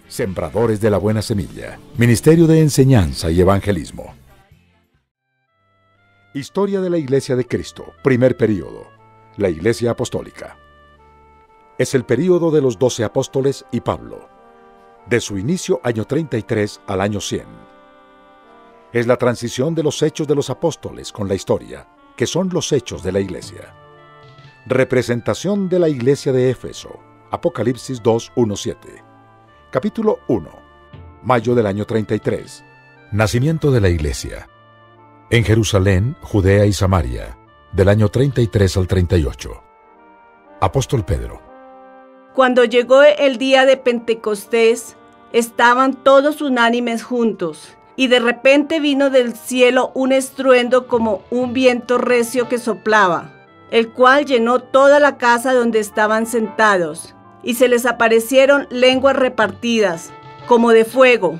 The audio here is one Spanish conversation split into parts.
Sembradores de la Buena Semilla, Ministerio de Enseñanza y Evangelismo. Historia de la Iglesia de Cristo, primer período, la Iglesia Apostólica. Es el período de los 12 apóstoles y Pablo, de su inicio año 33 al año 100. Es la transición de los hechos de los apóstoles con la historia, que son los hechos de la Iglesia. Representación de la Iglesia de Éfeso, Apocalipsis 2:1-7. Capítulo 1. Mayo del año 33. Nacimiento de la Iglesia. En Jerusalén, Judea y Samaria, del año 33 al 38. Apóstol Pedro. Cuando llegó el día de Pentecostés, estaban todos unánimes juntos, y de repente vino del cielo un estruendo como un viento recio que soplaba, el cual llenó toda la casa donde estaban sentados. Y se les aparecieron lenguas repartidas, como de fuego,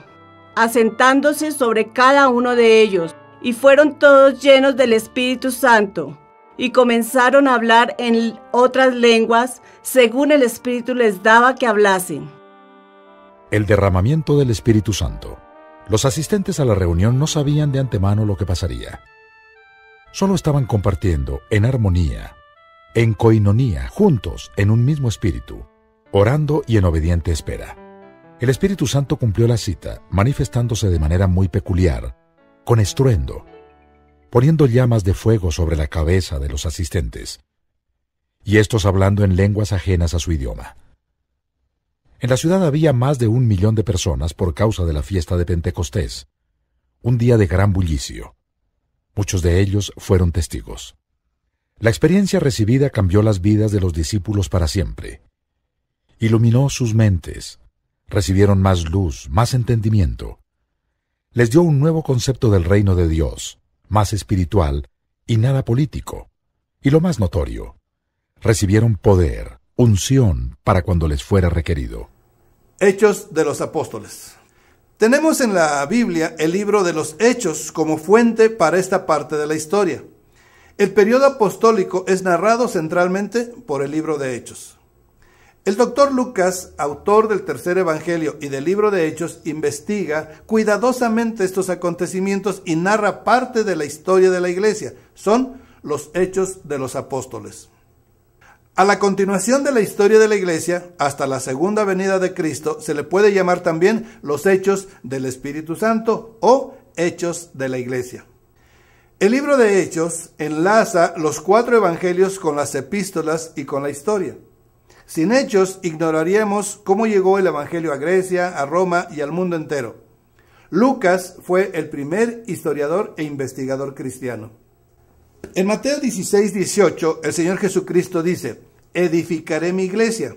asentándose sobre cada uno de ellos, y fueron todos llenos del Espíritu Santo, y comenzaron a hablar en otras lenguas, según el Espíritu les daba que hablasen. El derramamiento del Espíritu Santo. Los asistentes a la reunión no sabían de antemano lo que pasaría. Solo estaban compartiendo en armonía, en coinonía, juntos, en un mismo espíritu, orando y en obediente espera. El Espíritu Santo cumplió la cita, manifestándose de manera muy peculiar, con estruendo, poniendo llamas de fuego sobre la cabeza de los asistentes, y estos hablando en lenguas ajenas a su idioma. En la ciudad había más de 1 millón de personas por causa de la fiesta de Pentecostés, un día de gran bullicio. Muchos de ellos fueron testigos. La experiencia recibida cambió las vidas de los discípulos para siempre. Iluminó sus mentes, recibieron más luz, más entendimiento. Les dio un nuevo concepto del reino de Dios, más espiritual y nada político. Y lo más notorio, recibieron poder, unción para cuando les fuera requerido. Hechos de los Apóstoles. Tenemos en la Biblia el libro de los Hechos como fuente para esta parte de la historia. El periodo apostólico es narrado centralmente por el libro de Hechos. El doctor Lucas, autor del tercer evangelio y del libro de Hechos, investiga cuidadosamente estos acontecimientos y narra parte de la historia de la iglesia. Son los Hechos de los Apóstoles. A la continuación de la historia de la iglesia, hasta la segunda venida de Cristo, se le puede llamar también los Hechos del Espíritu Santo o Hechos de la iglesia. El libro de Hechos enlaza los 4 evangelios con las epístolas y con la historia. Sin Hechos, ignoraríamos cómo llegó el evangelio a Grecia, a Roma y al mundo entero. Lucas fue el primer historiador e investigador cristiano. En Mateo 16:18, el Señor Jesucristo dice: edificaré mi iglesia.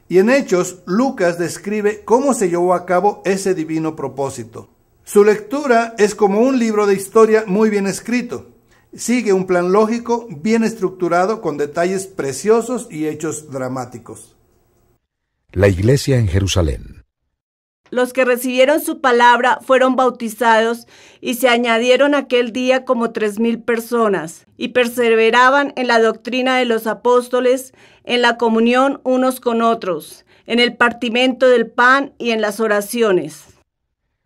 Y en Hechos, Lucas describe cómo se llevó a cabo ese divino propósito. Su lectura es como un libro de historia muy bien escrito. Sigue un plan lógico, bien estructurado, con detalles preciosos y hechos dramáticos. La iglesia en Jerusalén. Los que recibieron su palabra fueron bautizados y se añadieron aquel día como 3,000 personas, y perseveraban en la doctrina de los apóstoles, en la comunión unos con otros, en el partimiento del pan y en las oraciones.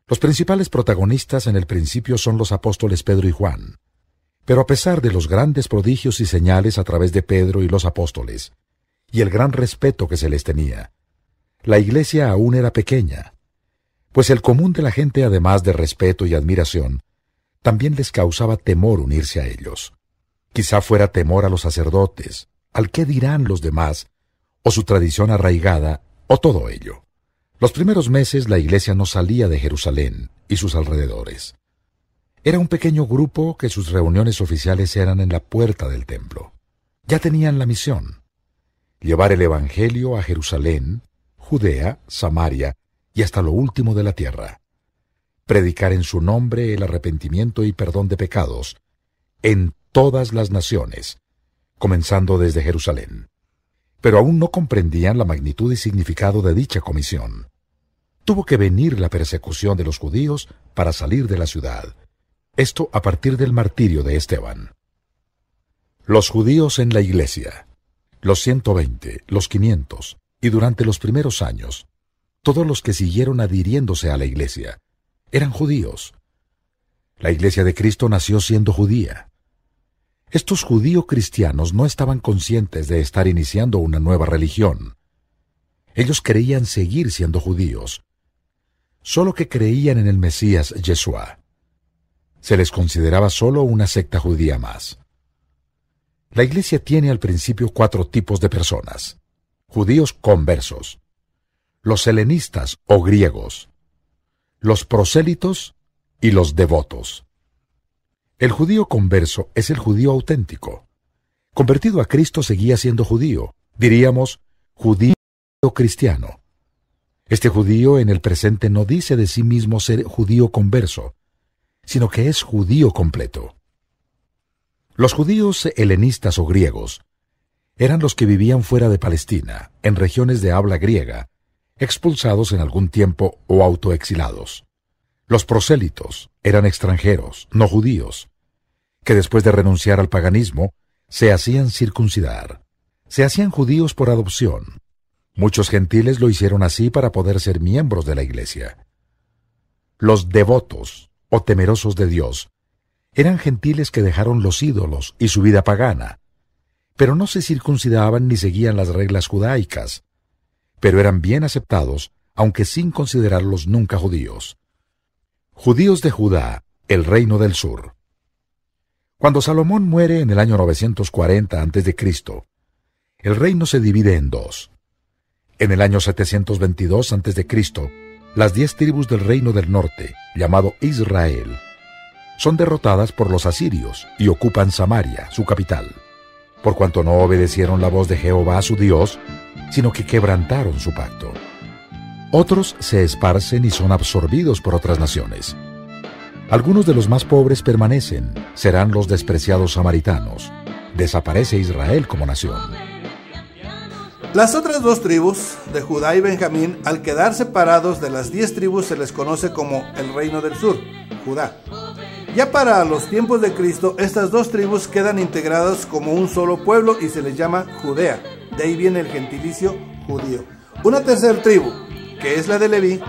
Los principales protagonistas en el principio son los apóstoles Pedro y Juan. Pero a pesar de los grandes prodigios y señales a través de Pedro y los apóstoles, y el gran respeto que se les tenía, la iglesia aún era pequeña, pues el común de la gente, además de respeto y admiración, también les causaba temor unirse a ellos. Quizá fuera temor a los sacerdotes, al qué dirán los demás, o su tradición arraigada, o todo ello. Los primeros meses la iglesia no salía de Jerusalén y sus alrededores. Era un pequeño grupo que sus reuniones oficiales eran en la puerta del templo. Ya tenían la misión: llevar el Evangelio a Jerusalén, Judea, Samaria y hasta lo último de la tierra. Predicar en su nombre el arrepentimiento y perdón de pecados en todas las naciones, comenzando desde Jerusalén. Pero aún no comprendían la magnitud y significado de dicha comisión. Tuvo que venir la persecución de los judíos para salir de la ciudad. Esto a partir del martirio de Esteban. Los judíos en la iglesia, los 120, los 500, y durante los primeros años, todos los que siguieron adhiriéndose a la Iglesia, eran judíos. La Iglesia de Cristo nació siendo judía. Estos judío-cristianos no estaban conscientes de estar iniciando una nueva religión. Ellos creían seguir siendo judíos, solo que creían en el Mesías Yeshua. Se les consideraba solo una secta judía más. La Iglesia tiene al principio 4 tipos de personas: judíos conversos, los helenistas o griegos, los prosélitos y los devotos. El judío converso es el judío auténtico. Convertido a Cristo seguía siendo judío, diríamos judío cristiano. Este judío en el presente no dice de sí mismo ser judío converso, sino que es judío completo. Los judíos helenistas o griegos eran los que vivían fuera de Palestina, en regiones de habla griega, expulsados en algún tiempo o autoexilados. Los prosélitos eran extranjeros, no judíos, que después de renunciar al paganismo, se hacían circuncidar. Se hacían judíos por adopción. Muchos gentiles lo hicieron así para poder ser miembros de la Iglesia. Los devotos, o temerosos de Dios, eran gentiles que dejaron los ídolos y su vida pagana, pero no se circuncidaban ni seguían las reglas judaicas, pero eran bien aceptados, aunque sin considerarlos nunca judíos. Judíos de Judá, el reino del sur. Cuando Salomón muere en el año 940 a.C., el reino se divide en 2. En el año 722 a.C., las 10 tribus del reino del norte, llamado Israel, son derrotadas por los asirios y ocupan Samaria, su capital, por cuanto no obedecieron la voz de Jehová su Dios, sino que quebrantaron su pacto. Otros se esparcen y son absorbidos por otras naciones. Algunos de los más pobres permanecen, serán los despreciados samaritanos. Desaparece Israel como nación. Las otras 2 tribus, de Judá y Benjamín, al quedar separados de las 10 tribus, se les conoce como el reino del sur, Judá. Ya para los tiempos de Cristo, estas 2 tribus quedan integradas como un solo pueblo y se les llama Judea. De ahí viene el gentilicio judío. Una tercera tribu, que es la de Leví,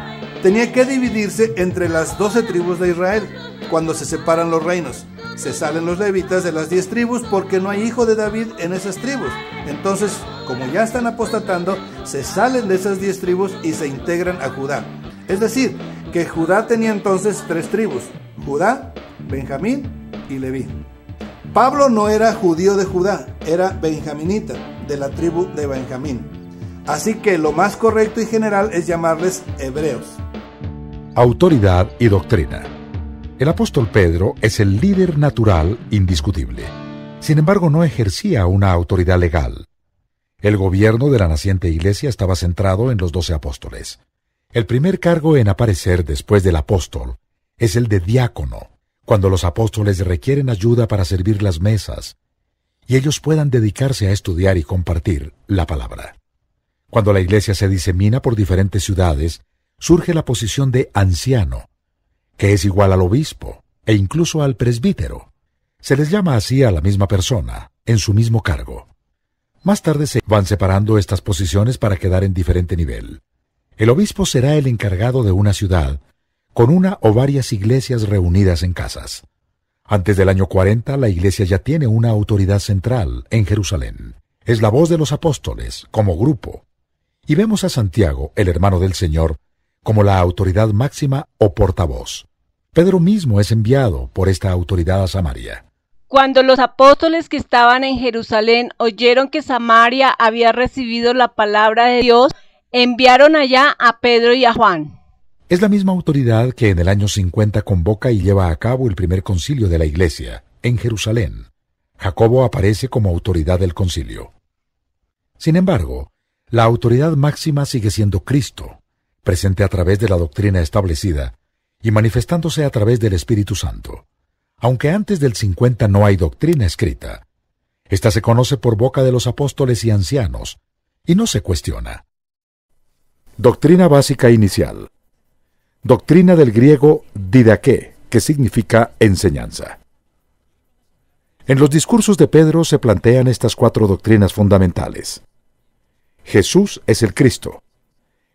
tenía que dividirse entre las 12 tribus de Israel. Cuando se separan los reinos, se salen los levitas de las 10 tribus porque no hay hijo de David en esas tribus. Entonces, como ya están apostatando, se salen de esas 10 tribus y se integran a Judá. Es decir, que Judá tenía entonces 3 tribus: Judá, Benjamín y Leví. Pablo no era judío de Judá, era benjaminita, de la tribu de Benjamín. Así que lo más correcto y general es llamarles hebreos. Autoridad y doctrina. El apóstol Pedro es el líder natural indiscutible. Sin embargo, no ejercía una autoridad legal. El gobierno de la naciente iglesia estaba centrado en los 12 apóstoles. El primer cargo en aparecer después del apóstol es el de diácono, cuando los apóstoles requieren ayuda para servir las mesas, y ellos puedan dedicarse a estudiar y compartir la palabra. Cuando la iglesia se disemina por diferentes ciudades, surge la posición de anciano, que es igual al obispo e incluso al presbítero. Se les llama así a la misma persona, en su mismo cargo. Más tarde se van separando estas posiciones para quedar en diferente nivel. El obispo será el encargado de una ciudad, con una o varias iglesias reunidas en casas. Antes del año 40, la iglesia ya tiene una autoridad central en Jerusalén. Es la voz de los apóstoles, como grupo. Y vemos a Santiago, el hermano del Señor, como la autoridad máxima o portavoz. Pedro mismo es enviado por esta autoridad a Samaria. Cuando los apóstoles que estaban en Jerusalén oyeron que Samaria había recibido la palabra de Dios, enviaron allá a Pedro y a Juan. Es la misma autoridad que en el año 50 convoca y lleva a cabo el primer concilio de la Iglesia, en Jerusalén. Jacobo aparece como autoridad del concilio. Sin embargo, la autoridad máxima sigue siendo Cristo, presente a través de la doctrina establecida y manifestándose a través del Espíritu Santo. Aunque antes del 50 no hay doctrina escrita, esta se conoce por boca de los apóstoles y ancianos, y no se cuestiona. Doctrina básica inicial. Doctrina del griego didaké, que significa enseñanza. En los discursos de Pedro se plantean estas 4 doctrinas fundamentales. Jesús es el Cristo.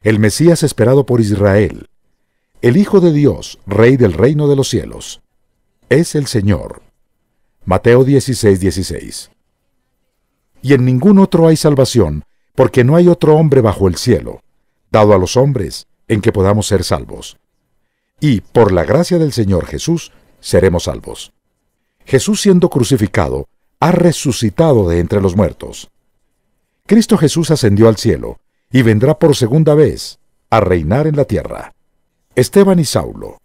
el Mesías esperado por Israel, el Hijo de Dios, Rey del reino de los cielos. Es el Señor. Mateo 16:16. Y en ningún otro hay salvación, porque no hay otro hombre bajo el cielo, dado a los hombres, en que podamos ser salvos. Y, por la gracia del Señor Jesús, seremos salvos. Jesús, siendo crucificado, ha resucitado de entre los muertos. Cristo Jesús ascendió al cielo, y vendrá por segunda vez a reinar en la tierra. Esteban y Saulo,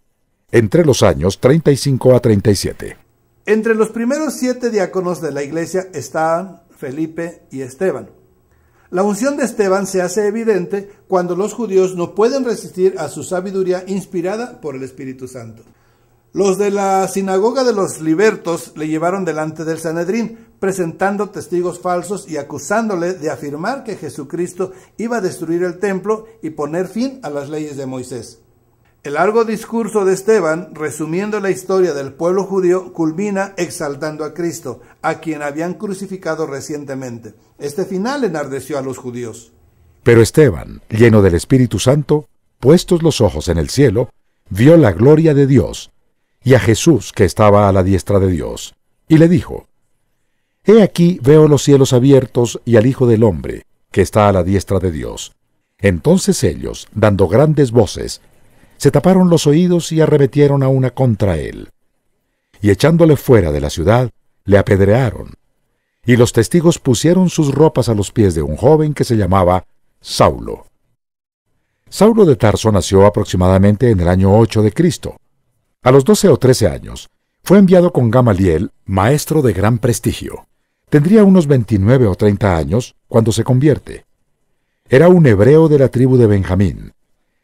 entre los años 35 a 37. Entre los primeros 7 diáconos de la iglesia estaban Felipe y Esteban. La unción de Esteban se hace evidente cuando los judíos no pueden resistir a su sabiduría inspirada por el Espíritu Santo. Los de la sinagoga de los libertos le llevaron delante del Sanedrín, presentando testigos falsos y acusándole de afirmar que Jesucristo iba a destruir el templo y poner fin a las leyes de Moisés. El largo discurso de Esteban, resumiendo la historia del pueblo judío, culmina exaltando a Cristo, a quien habían crucificado recientemente. Este final enardeció a los judíos. Pero Esteban, lleno del Espíritu Santo, puestos los ojos en el cielo, vio la gloria de Dios, y a Jesús que estaba a la diestra de Dios, y le dijo: He aquí veo los cielos abiertos y al Hijo del Hombre, que está a la diestra de Dios. Entonces ellos, dando grandes voces, se taparon los oídos y arremetieron a una contra él. Y echándole fuera de la ciudad, le apedrearon. Y los testigos pusieron sus ropas a los pies de un joven que se llamaba Saulo. Saulo de Tarso nació aproximadamente en el año 8 de Cristo. A los 12 o 13 años, fue enviado con Gamaliel, maestro de gran prestigio. Tendría unos 29 o 30 años cuando se convierte. Era un hebreo de la tribu de Benjamín,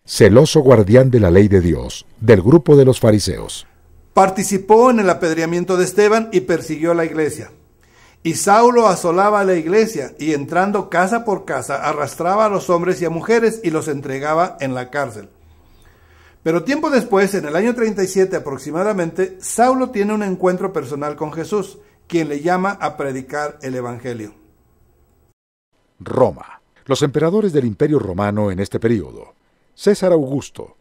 celoso guardián de la ley de Dios, del grupo de los fariseos. Participó en el apedreamiento de Esteban y persiguió a la iglesia. Y Saulo asolaba a la iglesia y entrando casa por casa arrastraba a los hombres y a mujeres y los entregaba en la cárcel. Pero tiempo después, en el año 37 aproximadamente, Saulo tiene un encuentro personal con Jesús, quien le llama a predicar el Evangelio. Roma. Los emperadores del Imperio Romano en este período. César Augusto,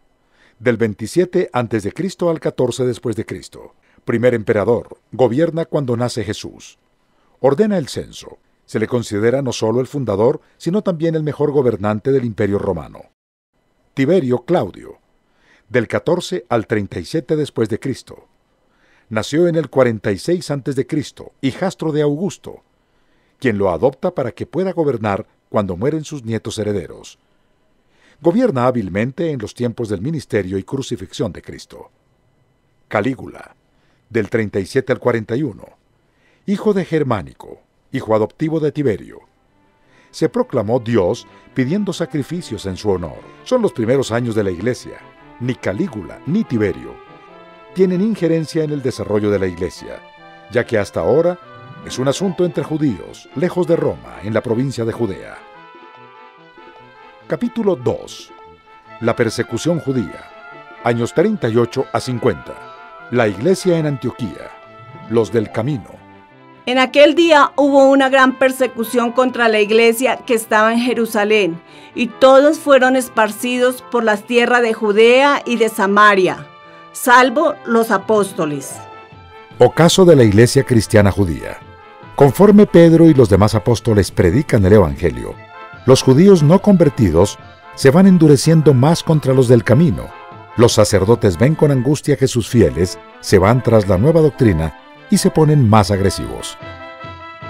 del 27 a.C. al 14 después de Cristo. Primer emperador, gobierna cuando nace Jesús. Ordena el censo. Se le considera no solo el fundador, sino también el mejor gobernante del Imperio Romano. Tiberio Claudio, del 14 al 37 después de Cristo. Nació en el 46 a.C., hijastro de Augusto, quien lo adopta para que pueda gobernar cuando mueren sus nietos herederos. Gobierna hábilmente en los tiempos del ministerio y crucifixión de Cristo. Calígula, del 37 al 41, hijo de Germánico, hijo adoptivo de Tiberio. Se proclamó Dios pidiendo sacrificios en su honor. Son los primeros años de la Iglesia. Ni Calígula ni Tiberio tienen injerencia en el desarrollo de la Iglesia, ya que hasta ahora es un asunto entre judíos, lejos de Roma, en la provincia de Judea. Capítulo 2. La persecución judía. Años 38 a 50. La iglesia en Antioquía. Los del camino. En aquel día hubo una gran persecución contra la iglesia que estaba en Jerusalén, y todos fueron esparcidos por las tierras de Judea y de Samaria, salvo los apóstoles. Ocaso de la iglesia cristiana judía. Conforme Pedro y los demás apóstoles predican el Evangelio, los judíos no convertidos se van endureciendo más contra los del camino. Los sacerdotes ven con angustia que sus fieles se van tras la nueva doctrina y se ponen más agresivos.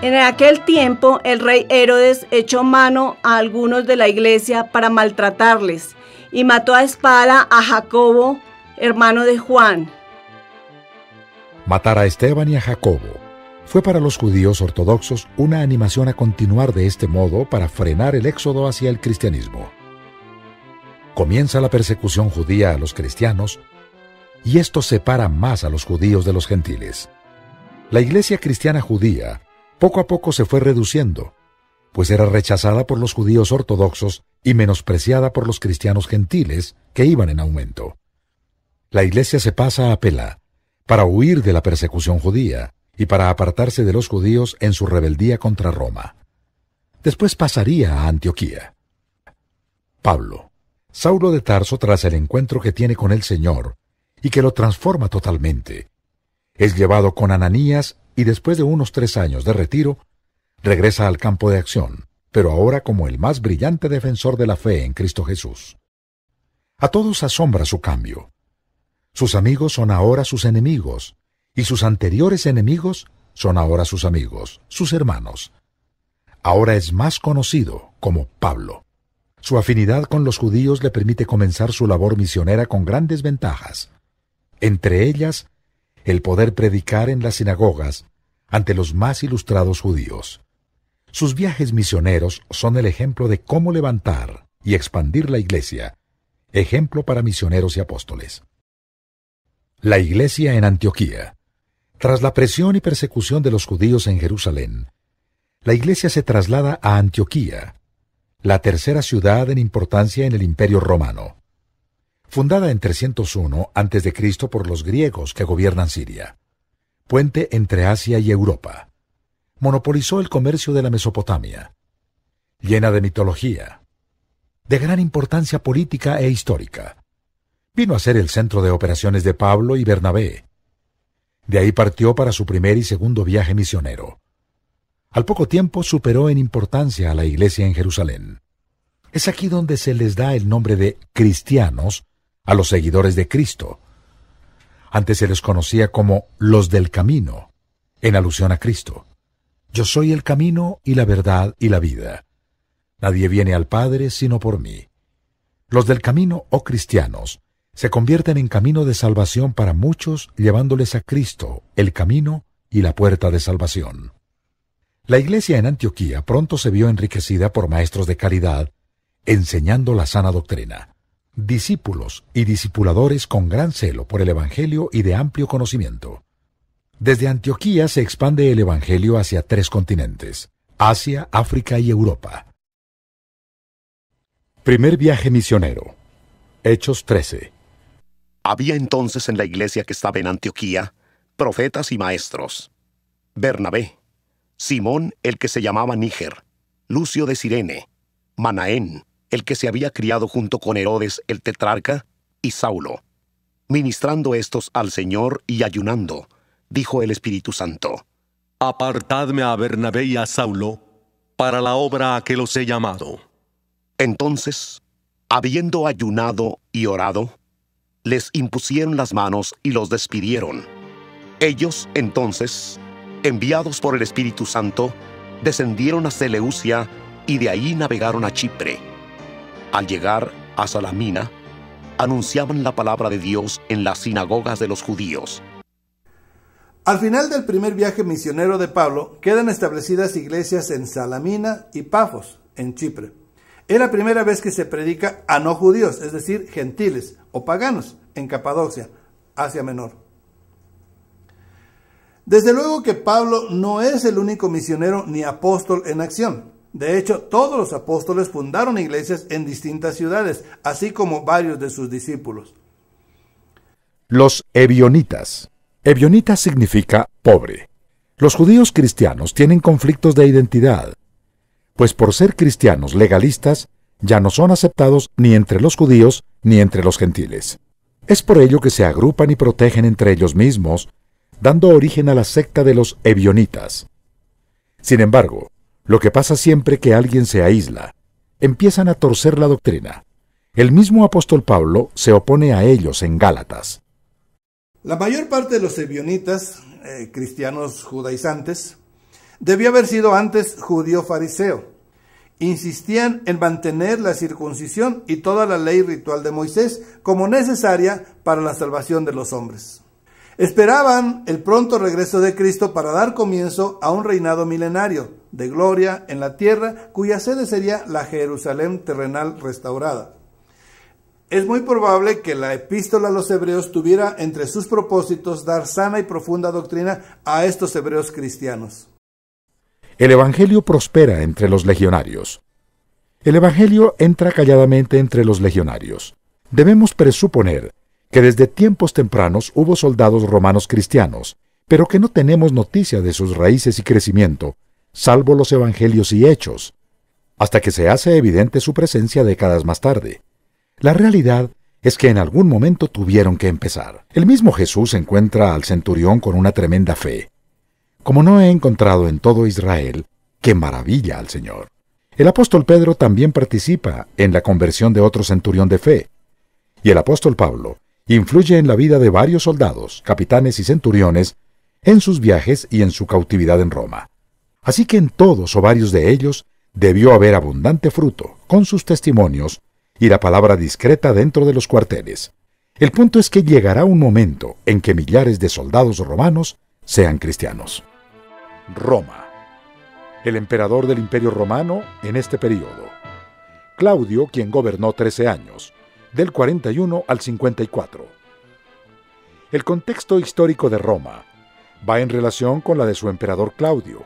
En aquel tiempo, el rey Herodes echó mano a algunos de la iglesia para maltratarles y mató a espada a Jacobo, hermano de Juan. Matar a Esteban y a Jacobo fue para los judíos ortodoxos una animación a continuar de este modo para frenar el éxodo hacia el cristianismo. Comienza la persecución judía a los cristianos, y esto separa más a los judíos de los gentiles. La iglesia cristiana judía poco a poco se fue reduciendo, pues era rechazada por los judíos ortodoxos y menospreciada por los cristianos gentiles que iban en aumento. La iglesia se pasa a Pela para huir de la persecución judía y para apartarse de los judíos en su rebeldía contra Roma. Después pasaría a Antioquía. Pablo, Saulo de Tarso, tras el encuentro que tiene con el Señor, y que lo transforma totalmente, es llevado con Ananías y después de unos 3 años de retiro, regresa al campo de acción, pero ahora como el más brillante defensor de la fe en Cristo Jesús. A todos asombra su cambio. Sus amigos son ahora sus enemigos, y sus anteriores enemigos son ahora sus amigos, sus hermanos. Ahora es más conocido como Pablo. Su afinidad con los judíos le permite comenzar su labor misionera con grandes ventajas. Entre ellas, el poder predicar en las sinagogas ante los más ilustrados judíos. Sus viajes misioneros son el ejemplo de cómo levantar y expandir la Iglesia, ejemplo para misioneros y apóstoles. La Iglesia en Antioquía. Tras la presión y persecución de los judíos en Jerusalén, la Iglesia se traslada a Antioquía, la tercera ciudad en importancia en el Imperio Romano. Fundada en 301 a.C. por los griegos que gobiernan Siria, puente entre Asia y Europa, monopolizó el comercio de la Mesopotamia, llena de mitología, de gran importancia política e histórica. Vino a ser el centro de operaciones de Pablo y Bernabé. De ahí partió para su primer y segundo viaje misionero. Al poco tiempo superó en importancia a la Iglesia en Jerusalén. Es aquí donde se les da el nombre de cristianos a los seguidores de Cristo. Antes se les conocía como los del camino, en alusión a Cristo. Yo soy el camino y la verdad y la vida. Nadie viene al Padre sino por mí. Los del camino o cristianos se convierten en camino de salvación para muchos, llevándoles a Cristo, el camino y la puerta de salvación. La Iglesia en Antioquía pronto se vio enriquecida por maestros de calidad, enseñando la sana doctrina, discípulos y discipuladores con gran celo por el Evangelio y de amplio conocimiento. Desde Antioquía se expande el Evangelio hacia 3 continentes, Asia, África y Europa. Primer viaje misionero. Hechos 13. Había entonces en la iglesia que estaba en Antioquía profetas y maestros: Bernabé, Simón el que se llamaba Níger, Lucio de Cirene, Manaén, el que se había criado junto con Herodes el tetrarca, y Saulo. Ministrando estos al Señor y ayunando, dijo el Espíritu Santo: Apartadme a Bernabé y a Saulo para la obra a que los he llamado. Entonces, habiendo ayunado y orado, les impusieron las manos y los despidieron. Ellos, entonces, enviados por el Espíritu Santo, descendieron a Seleucia y de ahí navegaron a Chipre. Al llegar a Salamina, anunciaban la palabra de Dios en las sinagogas de los judíos. Al final del primer viaje misionero de Pablo, quedan establecidas iglesias en Salamina y Pafos, en Chipre. Es la primera vez que se predica a no judíos, es decir, gentiles o paganos, en Capadocia, Asia Menor. Desde luego que Pablo no es el único misionero ni apóstol en acción. De hecho, todos los apóstoles fundaron iglesias en distintas ciudades, así como varios de sus discípulos. Los ebionitas. Ebionita significa pobre. Los judíos cristianos tienen conflictos de identidad, pues por ser cristianos legalistas, ya no son aceptados ni entre los judíos ni entre los gentiles. Es por ello que se agrupan y protegen entre ellos mismos, dando origen a la secta de los ebionitas. Sin embargo, lo que pasa siempre que alguien se aísla, empiezan a torcer la doctrina. El mismo apóstol Pablo se opone a ellos en Gálatas. La mayor parte de los ebionitas, cristianos judaizantes, debió haber sido antes judío fariseo. Insistían en mantener la circuncisión y toda la ley ritual de Moisés como necesaria para la salvación de los hombres. Esperaban el pronto regreso de Cristo para dar comienzo a un reinado milenario de gloria en la tierra, cuya sede sería la Jerusalén terrenal restaurada. Es muy probable que la epístola a los hebreos tuviera entre sus propósitos dar sana y profunda doctrina a estos hebreos cristianos. El Evangelio prospera entre los legionarios. El Evangelio entra calladamente entre los legionarios. Debemos presuponer que desde tiempos tempranos hubo soldados romanos cristianos, pero que no tenemos noticia de sus raíces y crecimiento, salvo los Evangelios y Hechos, hasta que se hace evidente su presencia décadas más tarde. La realidad es que en algún momento tuvieron que empezar. El mismo Jesús encuentra al centurión con una tremenda fe, como no he encontrado en todo Israel, que maravilla al Señor. El apóstol Pedro también participa en la conversión de otro centurión de fe, y el apóstol Pablo influye en la vida de varios soldados, capitanes y centuriones en sus viajes y en su cautividad en Roma. Así que en todos o varios de ellos debió haber abundante fruto, con sus testimonios y la palabra discreta dentro de los cuarteles. El punto es que llegará un momento en que millares de soldados romanos sean cristianos. Roma. El emperador del Imperio Romano en este período. Claudio, quien gobernó 13 años, del 41 al 54. El contexto histórico de Roma va en relación con la de su emperador Claudio,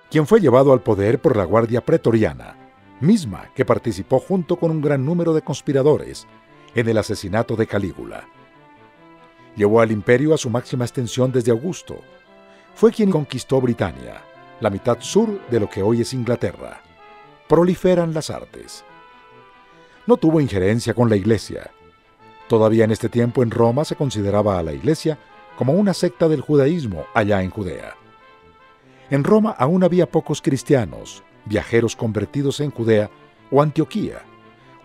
quien fue llevado al poder por la Guardia Pretoriana, misma que participó junto con un gran número de conspiradores en el asesinato de Calígula. Llevó al imperio a su máxima extensión desde Augusto. Fue quien conquistó Britania, la mitad sur de lo que hoy es Inglaterra. Proliferan las artes. No tuvo injerencia con la Iglesia. Todavía en este tiempo en Roma se consideraba a la Iglesia como una secta del judaísmo allá en Judea. En Roma aún había pocos cristianos, viajeros convertidos en Judea o Antioquía,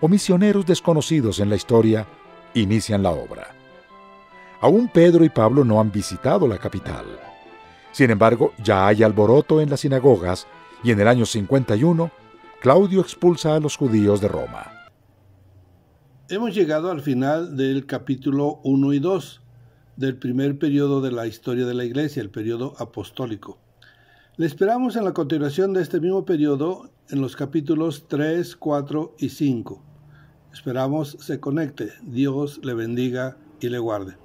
o misioneros desconocidos en la historia, inician la obra. Aún Pedro y Pablo no han visitado la capital. Sin embargo, ya hay alboroto en las sinagogas y en el año 51, Claudio expulsa a los judíos de Roma. Hemos llegado al final del capítulo 1 y 2 del primer periodo de la historia de la Iglesia, el periodo apostólico. Le esperamos en la continuación de este mismo periodo en los capítulos 3, 4 y 5. Esperamos se conecte. Dios le bendiga y le guarde.